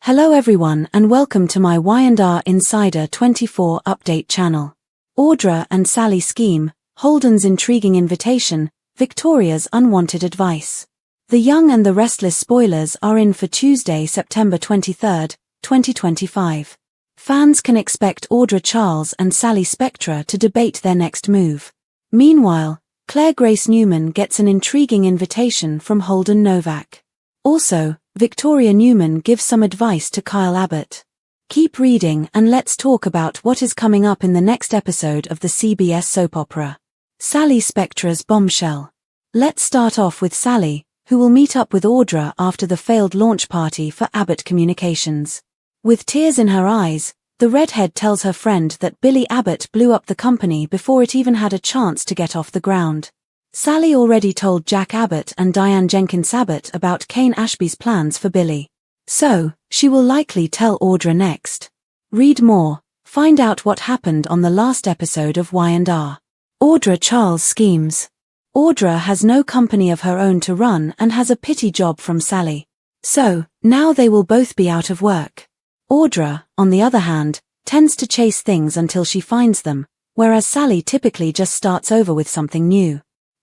Hello everyone and welcome to my Y&R Insider 24 update channel. Audra and Sally scheme, Holden's intriguing invitation, Victoria's unwanted advice. The Young and the Restless spoilers are in for Tuesday, September 23, 2025. Fans can expect Audra Charles and Sally Spectra to debate their next move. Meanwhile, Claire Grace Newman gets an intriguing invitation from Holden Novak. Also, Victoria Newman gives some advice to Kyle Abbott. Keep reading and let's talk about what is coming up in the next episode of the CBS soap opera. Sally Spectra's bombshell. Let's start off with Sally, who will meet up with Audra after the failed launch party for Abbott Communications. With tears in her eyes, the redhead tells her friend that Billy Abbott blew up the company before it even had a chance to get off the ground. Sally already told Jack Abbott and Diane Jenkins Abbott about Kane Ashby's plans for Billy. So, she will likely tell Audra next. Read more, find out what happened on the last episode of Y&R. Audra Charles schemes. Audra has no company of her own to run and has a pity job from Sally. So, now they will both be out of work. Audra, on the other hand, tends to chase things until she finds them, whereas Sally typically just starts over with something new.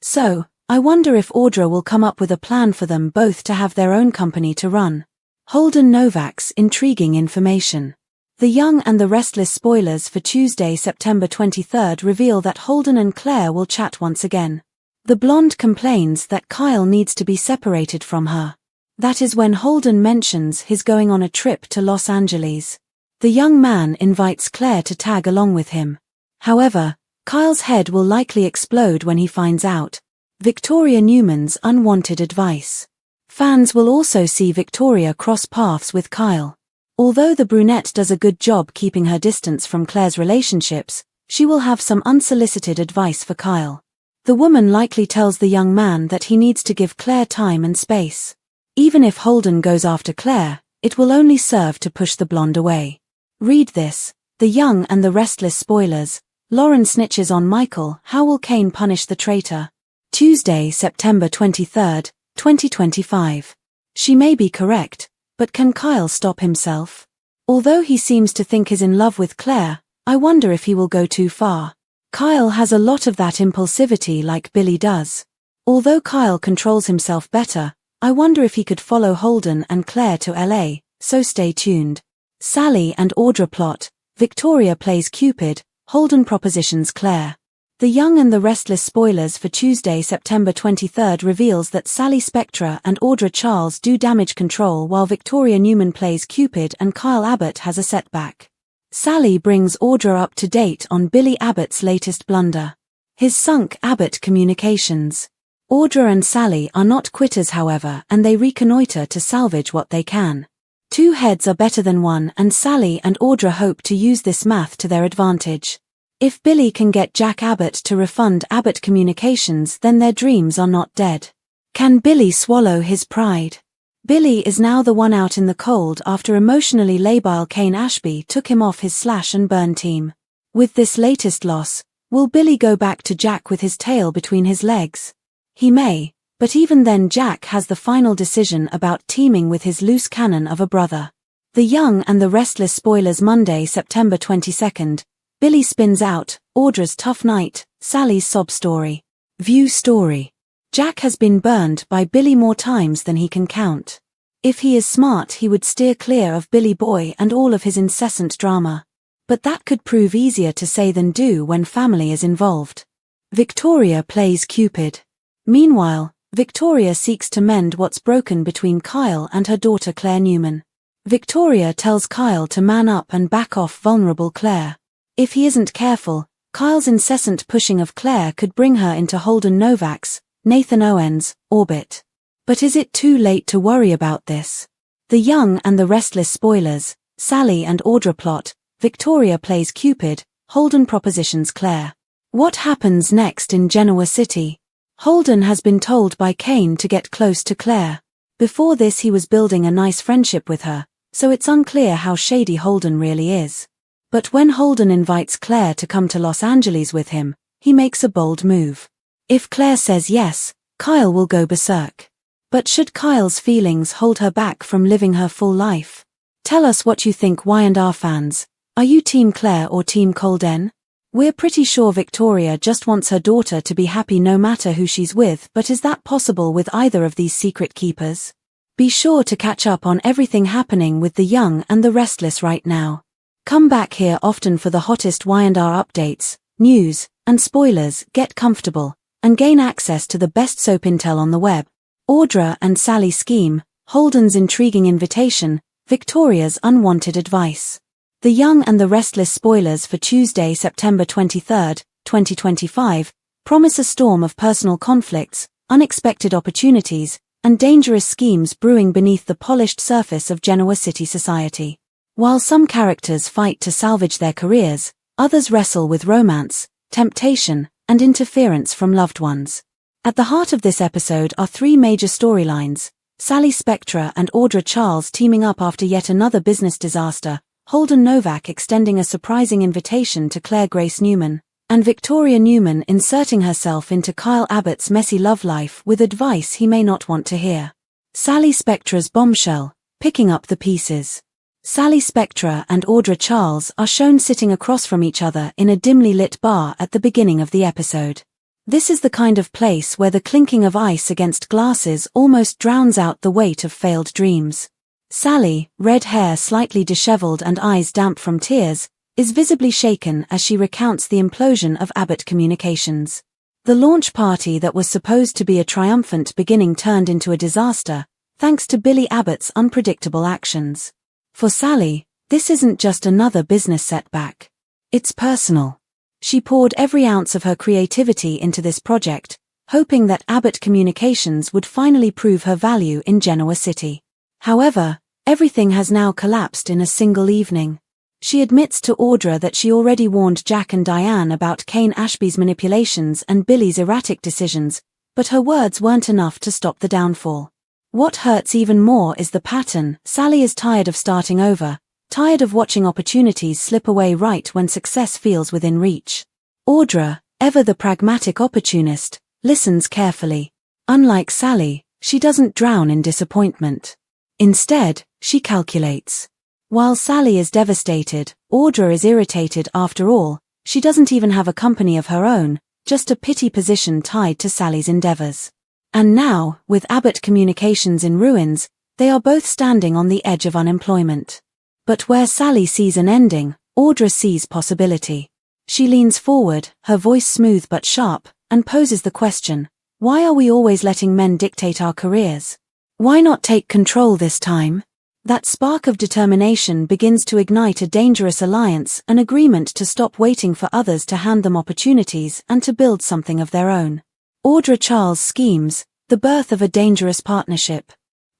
So, I wonder if Audra will come up with a plan for them both to have their own company to run. Holden Novak's intriguing information. The Young and the Restless spoilers for Tuesday, September 23 reveal that Holden and Claire will chat once again. The blonde complains that Kyle needs to be separated from her. That is when Holden mentions his going on a trip to Los Angeles. The young man invites Claire to tag along with him. However, Kyle's head will likely explode when he finds out. Victoria Newman's unwanted advice. Fans will also see Victoria cross paths with Kyle. Although the brunette does a good job keeping her distance from Claire's relationships, she will have some unsolicited advice for Kyle. The woman likely tells the young man that he needs to give Claire time and space. Even if Holden goes after Claire, it will only serve to push the blonde away. Read this, The Young and the Restless spoilers. Lauren snitches on Michael, how will Kane punish the traitor? Tuesday, September 23, 2025. She may be correct, but can Kyle stop himself? Although he seems to think he's in love with Claire, I wonder if he will go too far. Kyle has a lot of that impulsivity like Billy does. Although Kyle controls himself better, I wonder if he could follow Holden and Claire to LA, so stay tuned. Sally and Audra plot, Victoria plays Cupid, Holden propositions Claire. The Young and the Restless spoilers for Tuesday, September 23 reveals that Sally Spectra and Audra Charles do damage control while Victoria Newman plays Cupid and Kyle Abbott has a setback. Sally brings Audra up to date on Billy Abbott's latest blunder. His sunk Abbott Communications. Audra and Sally are not quitters however, and they reconnoiter to salvage what they can. Two heads are better than one, and Sally and Audra hope to use this math to their advantage. If Billy can get Jack Abbott to refund Abbott Communications, then their dreams are not dead. Can Billy swallow his pride? Billy is now the one out in the cold after emotionally labile Kane Ashby took him off his slash and burn team. With this latest loss, will Billy go back to Jack with his tail between his legs? He may. But even then Jack has the final decision about teaming with his loose cannon of a brother. The Young and the Restless spoilers Monday, September 22. Billy spins out, Audra's tough night, Sally's sob story. View story. Jack has been burned by Billy more times than he can count. If he is smart he would steer clear of Billy Boy and all of his incessant drama. But that could prove easier to say than do when family is involved. Victoria plays Cupid. Meanwhile, Victoria seeks to mend what's broken between Kyle and her daughter Claire Newman. Victoria tells Kyle to man up and back off vulnerable Claire. If he isn't careful, Kyle's incessant pushing of Claire could bring her into Holden Novak's, Nathan Owen's, orbit. But is it too late to worry about this? The Young and the Restless spoilers, Sally and Audra plot, Victoria plays Cupid, Holden propositions Claire. What happens next in Genoa City? Holden has been told by Kane to get close to Claire. Before this he was building a nice friendship with her, so it's unclear how shady Holden really is. But when Holden invites Claire to come to Los Angeles with him, he makes a bold move. If Claire says yes, Kyle will go berserk. But should Kyle's feelings hold her back from living her full life? Tell us what you think, Y&R fans. Are you Team Klaire or Team Colden? We're pretty sure Victoria just wants her daughter to be happy no matter who she's with, but is that possible with either of these secret keepers? Be sure to catch up on everything happening with the young and the restless right now. Come back here often for the hottest Y&R updates, news, and spoilers. Get comfortable and gain access to the best soap intel on the web. Audra and Sally scheme, Holden's intriguing invitation, Victoria's unwanted advice. The Young and the Restless spoilers for Tuesday, September 23, 2025, promise a storm of personal conflicts, unexpected opportunities, and dangerous schemes brewing beneath the polished surface of Genoa city society. While some characters fight to salvage their careers, others wrestle with romance, temptation, and interference from loved ones. At the heart of this episode are three major storylines: Sally Spectra and Audra Charles teaming up after yet another business disaster, Holden Novak extending a surprising invitation to Claire Grace Newman, and Victoria Newman inserting herself into Kyle Abbott's messy love life with advice he may not want to hear. Sally Spectra's bombshell, picking up the pieces. Sally Spectra and Audra Charles are shown sitting across from each other in a dimly lit bar at the beginning of the episode. This is the kind of place where the clinking of ice against glasses almost drowns out the weight of failed dreams. Sally, red hair slightly disheveled and eyes damp from tears, is visibly shaken as she recounts the implosion of Abbott Communications. The launch party that was supposed to be a triumphant beginning turned into a disaster, thanks to Billy Abbott's unpredictable actions. For Sally, this isn't just another business setback. It's personal. She poured every ounce of her creativity into this project, hoping that Abbott Communications would finally prove her value in Genoa City. However, everything has now collapsed in a single evening. She admits to Audra that she already warned Jack and Diane about Kane Ashby's manipulations and Billy's erratic decisions, but her words weren't enough to stop the downfall. What hurts even more is the pattern. Sally is tired of starting over, tired of watching opportunities slip away right when success feels within reach. Audra, ever the pragmatic opportunist, listens carefully. Unlike Sally, she doesn't drown in disappointment. Instead, she calculates. While Sally is devastated, Audra is irritated. After all, she doesn't even have a company of her own, just a pity position tied to Sally's endeavors. And now, with Abbott Communications in ruins, they are both standing on the edge of unemployment. But where Sally sees an ending, Audra sees possibility. She leans forward, her voice smooth but sharp, and poses the question: why are we always letting men dictate our careers? Why not take control this time? That spark of determination begins to ignite a dangerous alliance, an agreement to stop waiting for others to hand them opportunities and to build something of their own. Audra Charles schemes, the birth of a dangerous partnership.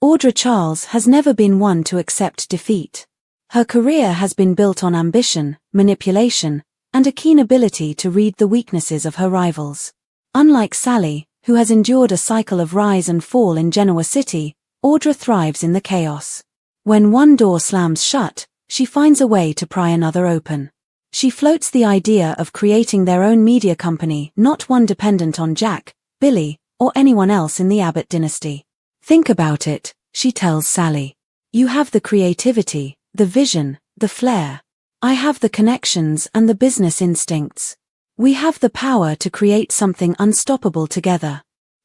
Audra Charles has never been one to accept defeat. Her career has been built on ambition, manipulation, and a keen ability to read the weaknesses of her rivals. Unlike Sally, who has endured a cycle of rise and fall in Genoa City, Audra thrives in the chaos. When one door slams shut, she finds a way to pry another open. She floats the idea of creating their own media company, not one dependent on Jack, Billy, or anyone else in the Abbott dynasty. Think about it, she tells Sally. You have the creativity, the vision, the flair. I have the connections and the business instincts. We have the power to create something unstoppable together.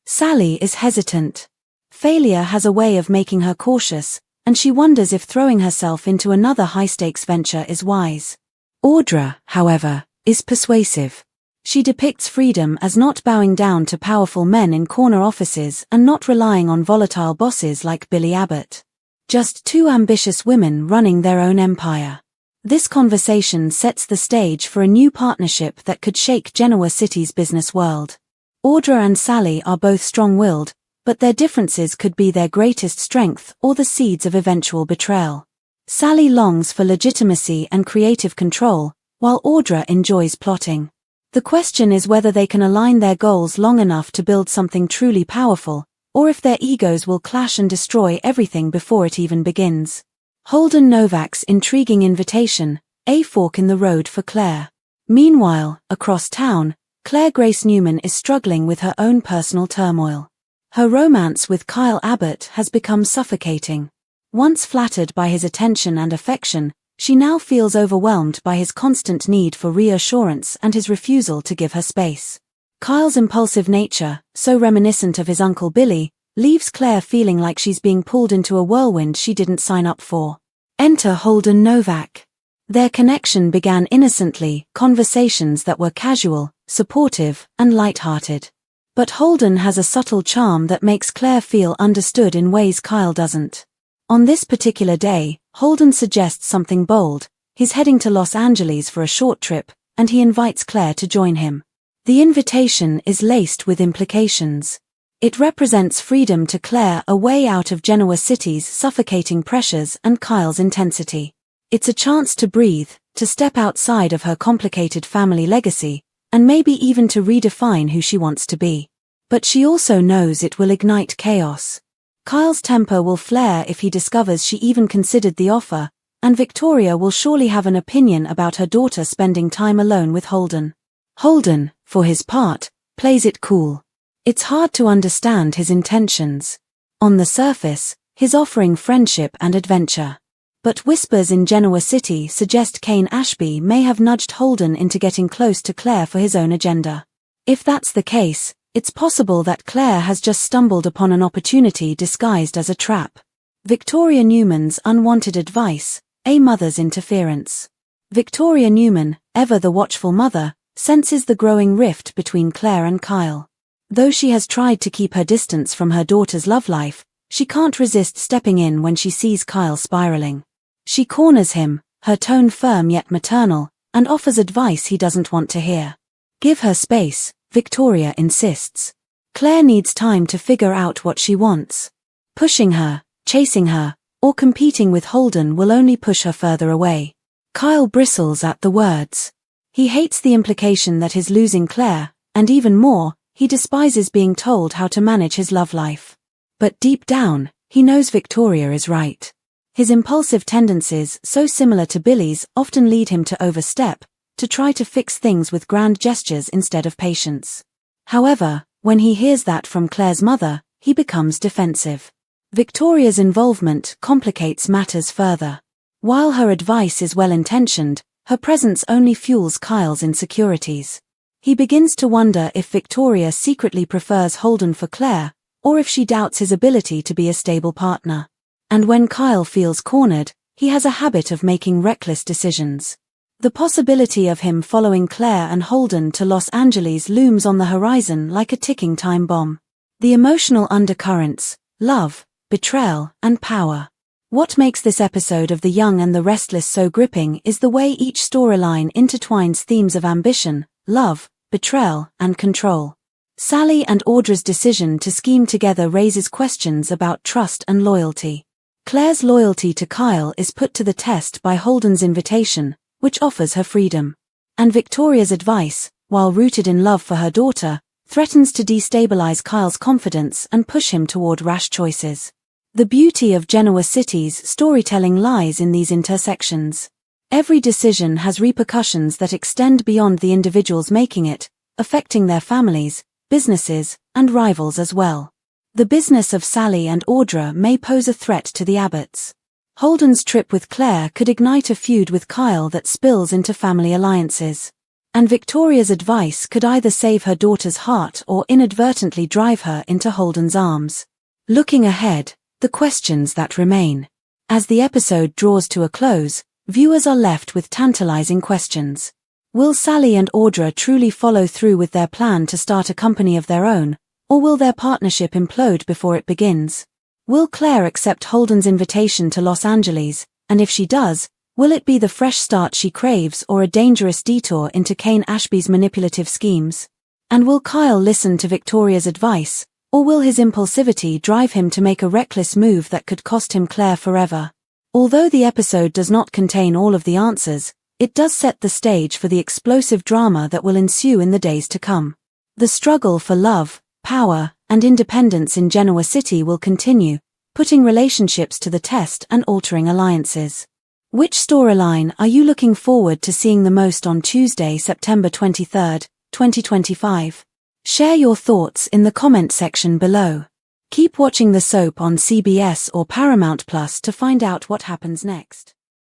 Sally is hesitant. Failure has a way of making her cautious, and she wonders if throwing herself into another high-stakes venture is wise. Audra, however, is persuasive. She depicts freedom as not bowing down to powerful men in corner offices and not relying on volatile bosses like Billy Abbott. Just two ambitious women running their own empire. This conversation sets the stage for a new partnership that could shake Genoa City's business world. Audra and Sally are both strong-willed, but their differences could be their greatest strength or the seeds of eventual betrayal. Sally longs for legitimacy and creative control, while Audra enjoys plotting. The question is whether they can align their goals long enough to build something truly powerful, or if their egos will clash and destroy everything before it even begins. Holden Novak's intriguing invitation, a fork in the road for Claire. Meanwhile, across town, Claire Grace Newman is struggling with her own personal turmoil. Her romance with Kyle Abbott has become suffocating. Once flattered by his attention and affection, she now feels overwhelmed by his constant need for reassurance and his refusal to give her space. Kyle's impulsive nature, so reminiscent of his Uncle Billy, leaves Klaire feeling like she's being pulled into a whirlwind she didn't sign up for. Enter Holden Novak. Their connection began innocently, conversations that were casual, supportive, and light-hearted. But Holden has a subtle charm that makes Klaire feel understood in ways Kyle doesn't. On this particular day, Holden suggests something bold. He's heading to Los Angeles for a short trip, and he invites Klaire to join him. The invitation is laced with implications. It represents freedom to Klaire, a way out of Genoa City's suffocating pressures and Kyle's intensity. It's a chance to breathe, to step outside of her complicated family legacy, and maybe even to redefine who she wants to be. But she also knows it will ignite chaos. Kyle's temper will flare if he discovers she even considered the offer, and Victoria will surely have an opinion about her daughter spending time alone with Holden. Holden, for his part, plays it cool. It's hard to understand his intentions. On the surface, he's offering friendship and adventure. But whispers in Genoa City suggest Kane Ashby may have nudged Holden into getting close to Klaire for his own agenda. If that's the case, it's possible that Klaire has just stumbled upon an opportunity disguised as a trap. Victoria Newman's unwanted advice, a mother's interference. Victoria Newman, ever the watchful mother, senses the growing rift between Klaire and Kyle. Though she has tried to keep her distance from her daughter's love life, she can't resist stepping in when she sees Kyle spiraling. She corners him, her tone firm yet maternal, and offers advice he doesn't want to hear. Give her space, Victoria insists. Klaire needs time to figure out what she wants. Pushing her, chasing her, or competing with Holden will only push her further away. Kyle bristles at the words. He hates the implication that he's losing Klaire, and even more, he despises being told how to manage his love life. But deep down, he knows Victoria is right. His impulsive tendencies, so similar to Billy's, often lead him to overstep, to try to fix things with grand gestures instead of patience. However, when he hears that from Klaire's mother, he becomes defensive. Victoria's involvement complicates matters further. While her advice is well-intentioned, her presence only fuels Kyle's insecurities. He begins to wonder if Victoria secretly prefers Holden for Klaire, or if she doubts his ability to be a stable partner. And when Kyle feels cornered, he has a habit of making reckless decisions. The possibility of him following Klaire and Holden to Los Angeles looms on the horizon like a ticking time bomb. The emotional undercurrents, love, betrayal, and power. What makes this episode of The Young and the Restless so gripping is the way each storyline intertwines themes of ambition, love, betrayal, and control. Sally and Audra's decision to scheme together raises questions about trust and loyalty. Klaire's loyalty to Kyle is put to the test by Holden's invitation, which offers her freedom. And Victoria's advice, while rooted in love for her daughter, threatens to destabilize Kyle's confidence and push him toward rash choices. The beauty of Genoa City's storytelling lies in these intersections. Every decision has repercussions that extend beyond the individuals making it, affecting their families, businesses, and rivals as well. The business of Sally and Audra may pose a threat to the Abbotts. Holden's trip with Klaire could ignite a feud with Kyle that spills into family alliances. And Victoria's advice could either save her daughter's heart or inadvertently drive her into Holden's arms. Looking ahead, the questions that remain. As the episode draws to a close, viewers are left with tantalizing questions. Will Sally and Audra truly follow through with their plan to start a company of their own, or will their partnership implode before it begins? Will Klaire accept Holden's invitation to Los Angeles, and if she does, will it be the fresh start she craves or a dangerous detour into Kane Ashby's manipulative schemes? And will Kyle listen to Victoria's advice, or will his impulsivity drive him to make a reckless move that could cost him Klaire forever? Although the episode does not contain all of the answers, it does set the stage for the explosive drama that will ensue in the days to come. The struggle for love, power, and independence in Genoa City will continue, putting relationships to the test and altering alliances. Which storyline are you looking forward to seeing the most on Tuesday, September 23, 2025? Share your thoughts in the comment section below. Keep watching the soap on CBS or Paramount Plus to find out what happens next.